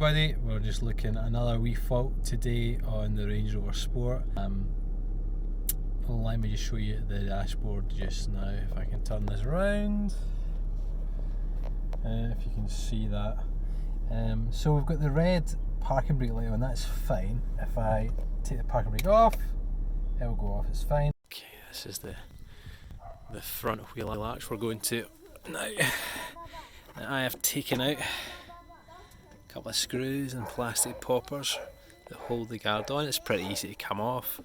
everybody, we're just looking at another wee fault today on the Range Rover Sport. Let me just show you the dashboard just now, if I can turn this around, if you can see that. So we've got the red parking brake light on, that's fine. If I take the parking brake off, it will go off, it's fine. Okay, this is the front wheel arch we're going to now. I have taken out a couple of screws and plastic poppers that hold the guard on. It's pretty easy to come off,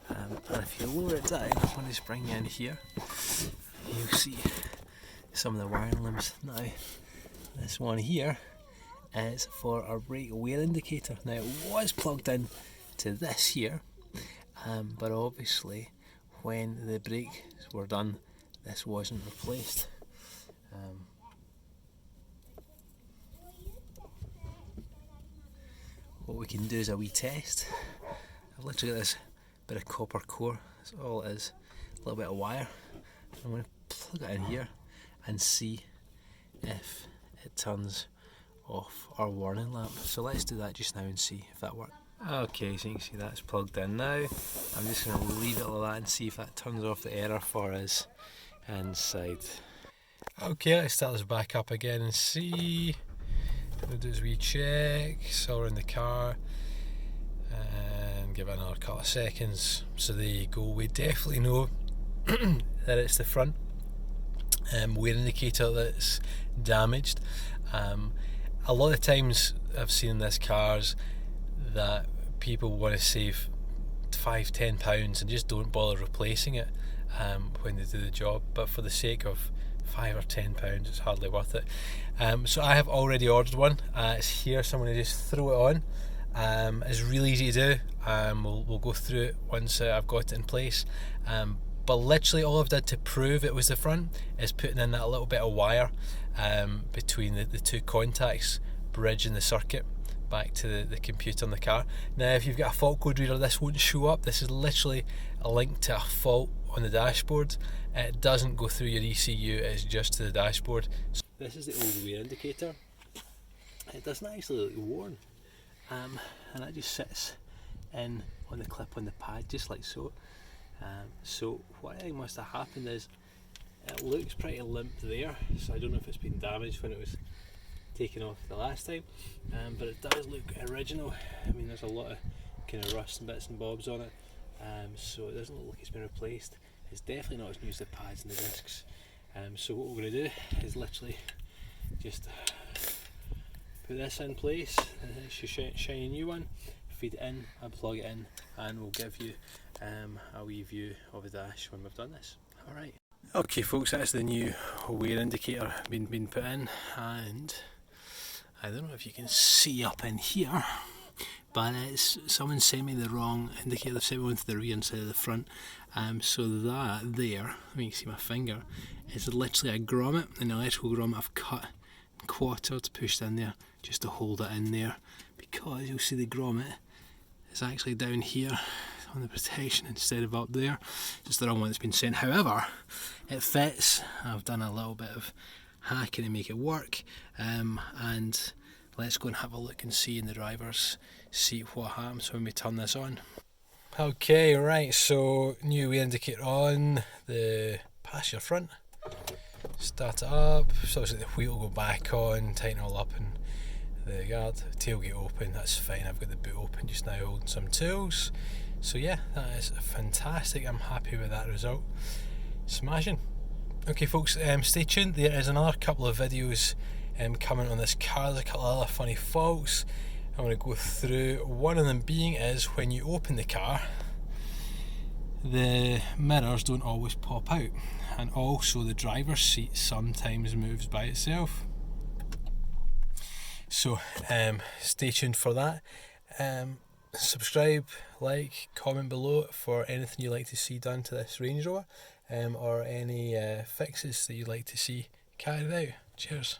and if you lower it down, I want to just bring you in here, you'll see some of the wiring limbs. Now this one here is for our brake wear indicator. Now it was plugged in to this here, but obviously when the brakes were done this wasn't replaced. What we can do is a wee test. I've literally got this bit of copper core, that's all it is, a little bit of wire. I'm going to plug it in here and see if it turns off our warning lamp. So let's do that just now and see if that works. Okay, so you can see that's plugged in now. I'm just going to leave it like that and see if that turns off the error for us inside. Okay, let's start this back up again and see. We'll do is we check, so we're in the car, and give it another couple of seconds. So there you go, we definitely know that it's the front wear indicator that's damaged. A lot of times I've seen in this cars that people want to save £5–10 and just don't bother replacing it when they do the job, but for the sake of £5 or £10 it's hardly worth it. So I have already ordered one. It's here, so I'm going to just throw it on. It's really easy to do. We'll go through it once I've got it in place. But literally all I've done to prove it was the front is putting in that little bit of wire between the two contacts, bridging the circuit back to the computer in the car. Now if you've got a fault code reader, this won't show up. This is literally a link to a fault on the dashboard. It doesn't go through your ECU, it's just to the dashboard. So this is the old wear indicator. It doesn't actually look worn, and that just sits in on the clip on the pad just like so. So what I think must have happened is it looks pretty limp there, so I don't know if it's been damaged when it was taken off the last time, but it does look original. I mean, there's a lot of kind of rust and bits and bobs on it, so it doesn't look like it's been replaced. It's definitely not as new as the pads and the discs. So what we're going to do is literally just put this in place, and then shiny new one, feed it in and plug it in, and we'll give you a wee view of the dash when we've done this. Alright. Okay folks, that's the new wear indicator been put in, and I don't know if you can see up in here, but someone sent me the wrong indicator. They sent me one to the rear instead of the front. So that there, I mean, you can see my finger, is literally a grommet, an electrical grommet I've cut and quartered, pushed in there just to hold it in there, because you'll see the grommet is actually down here on the protection instead of up there. Just the wrong one that's been sent. However, it fits. I've done a little bit of hacking to make it work, and let's go and have a look and see in the driver's seat what happens when we turn this on. Okay, right, so new wear indicator on the passenger front. Start it up, so obviously the wheel will go back on, tighten it all up, and the guard, tailgate open, that's fine. I've got the boot open just now holding some tools. So yeah, that is fantastic. I'm happy with that result. Smashing. Okay folks, stay tuned. There is another couple of videos coming on this car. There's a couple of other funny faults I'm going to go through. One of them being is when you open the car, the mirrors don't always pop out, and also the driver's seat sometimes moves by itself. So stay tuned for that. Subscribe, like, comment below for anything you'd like to see done to this Range Rover, or any fixes that you'd like to see carried out. Cheers.